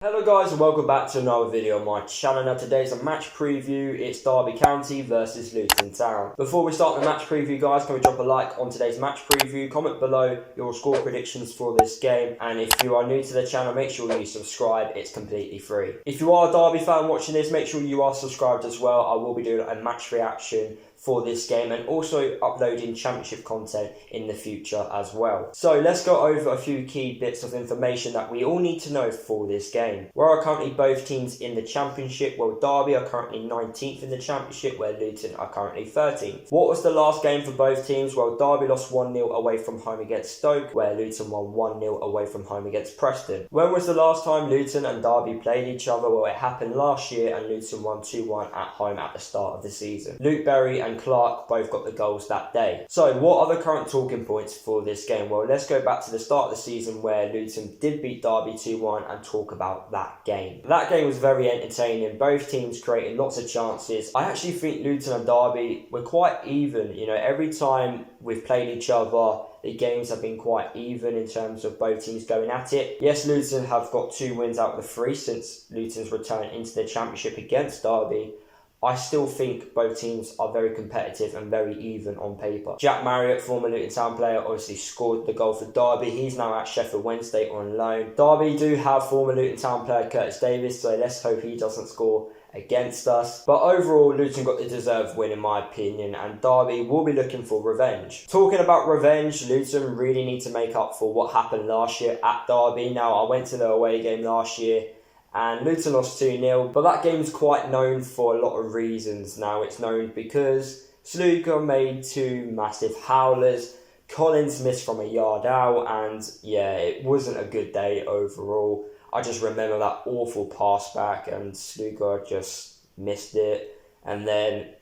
Hello guys and welcome back to another video on my channel. Now today's a match preview. It's Derby County versus Luton Town. Before we start the match preview guys, can we drop a like on today's match preview, comment below your score predictions for this game, and if you are new to the channel make sure you subscribe, it's completely free. If you are a Derby fan watching this, make sure you are subscribed as well. I will be doing a match reaction for this game and also uploading championship content in the future as well. So let's go over a few key bits of information that we all need to know for this game. Where are currently both teams in the championship? Well, Derby are currently 19th in the championship, where Luton are currently 13th. What was the last game for both teams? Well, Derby lost 1-0 away from home against Stoke, where Luton won 1-0 away from home against Preston. When was the last time Luton and Derby played each other? Well, it happened last year and Luton won 2-1 at home at the start of the season. Luke Berry and Clark both got the goals that day. So what are the current talking points for this game? Well, let's go back to the start of the season where Luton did beat Derby 2-1 and talk about that game. That game was very entertaining. Both teams created lots of chances. I actually think Luton and Derby were quite even. You know, every time we've played each other, the games have been quite even in terms of both teams going at it. Yes, Luton have got 2 wins out of the 3 since Luton's return into the championship against Derby. I still think both teams are very competitive and very even on paper. Jack Marriott, former Luton Town player, obviously scored the goal for Derby. He's now at Sheffield Wednesday on loan. Derby do have former Luton Town player Curtis Davis, so let's hope he doesn't score against us. But overall, Luton got the deserved win in my opinion, and Derby will be looking for revenge. Talking about revenge, Luton really need to make up for what happened last year at Derby. Now, I went to the away game last year and Luton lost 2-0, but that game's quite known for a lot of reasons. Now it's known because Sluga made 2 massive howlers, Collins missed from a yard out, and yeah, it wasn't a good day overall. I just remember that awful pass back and Sluga just missed it, and then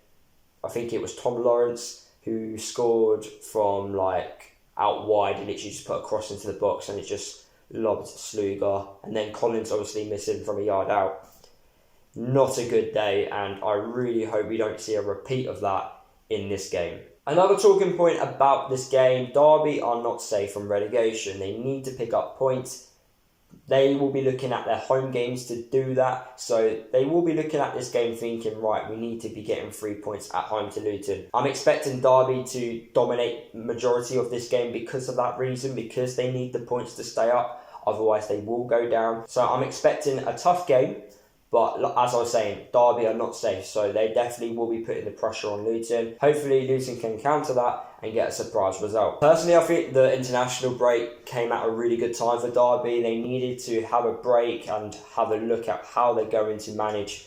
I think it was Tom Lawrence who scored from like out wide and literally just put a cross into the box and it just lobbed Sluga, and then Collins obviously missing from a yard out. Not a good day, and I really hope we don't see a repeat of that in this game. Another talking point about this game, Derby are not safe from relegation. They need to pick up points. They will be looking at their home games to do that, so they will be looking at this game thinking, right, we need to be getting 3 points at home to Luton. I'm expecting Derby to dominate the majority of this game because of that reason, because they need the points to stay up, otherwise they will go down. So I'm expecting a tough game, but as I was saying, Derby are not safe, so they definitely will be putting the pressure on Luton. Hopefully Luton can counter that and get a surprise result. Personally, I think the international break came at a really good time for Derby. They needed to have a break and have a look at how they're going to manage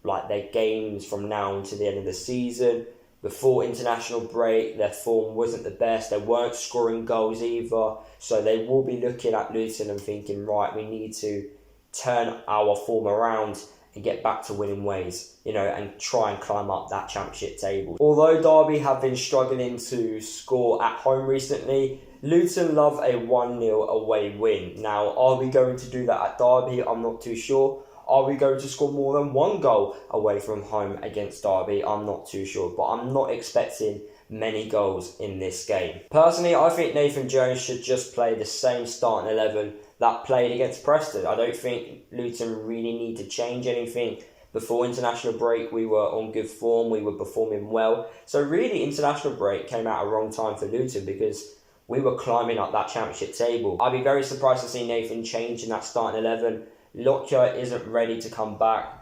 like their games from now until the end of the season. Before international break, their form wasn't the best. They weren't scoring goals either, so they will be looking at Luton and thinking, right, we need to turn our form around and get back to winning ways, you know, and try and climb up that championship table. Although Derby have been struggling to score at home recently, Luton love a 1-0 away win. Now, are we going to do that at Derby? I'm not too sure. Are we going to score more than 1 goal away from home against Derby? I'm not too sure, but I'm not expecting many goals in this game. Personally, I think Nathan Jones should just play the same starting 11 that played against Preston. I don't think Luton really need to change anything. Before international break, we were on good form, we were performing well. So really, international break came at a wrong time for Luton because we were climbing up that championship table. I'd be very surprised to see Nathan change in that starting 11. Lockyer isn't ready to come back.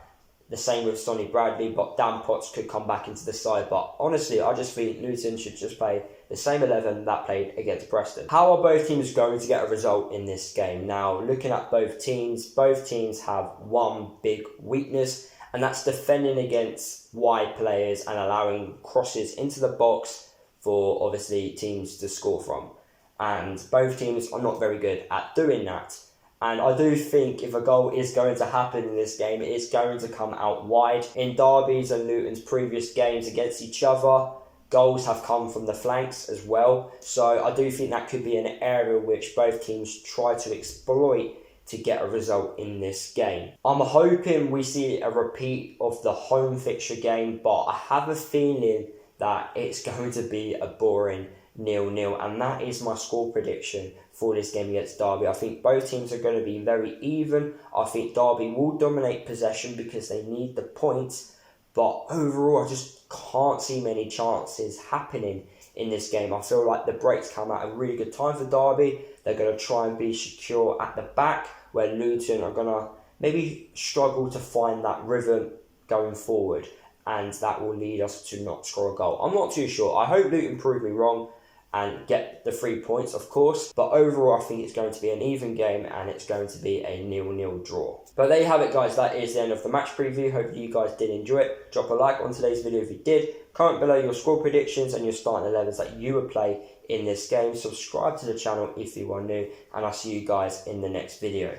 The same with Sonny Bradley, but Dan Potts could come back into the side. But honestly, I just think Luton should just play the same 11 that played against Preston. How are both teams going to get a result in this game? Now, looking at both teams have one big weakness, and that's defending against wide players and allowing crosses into the box for obviously teams to score from. And both teams are not very good at doing that. And I do think if a goal is going to happen in this game, it is going to come out wide. In Derby's and Luton's previous games against each other, goals have come from the flanks as well. So I do think that could be an area which both teams try to exploit to get a result in this game. I'm hoping we see a repeat of the home fixture game, but I have a feeling that it's going to be a boring 0-0, and that is my score prediction for this game against Derby. I think both teams are going to be very even. I think Derby will dominate possession because they need the points, but overall I just can't see many chances happening in this game. I feel like the breaks come at a really good time for Derby. They're going to try and be secure at the back, where Luton are going to maybe struggle to find that rhythm going forward, and that will lead us to not score a goal. I'm not too sure. I hope Luton prove me wrong and get the 3 points, of course. But overall, I think it's going to be an even game and it's going to be a 0-0 draw. But there you have it, guys. That is the end of the match preview. Hope you guys did enjoy it. Drop a like on today's video if you did. Comment below your score predictions and your starting 11s that you would play in this game. Subscribe to the channel if you are new. And I'll see you guys in the next video.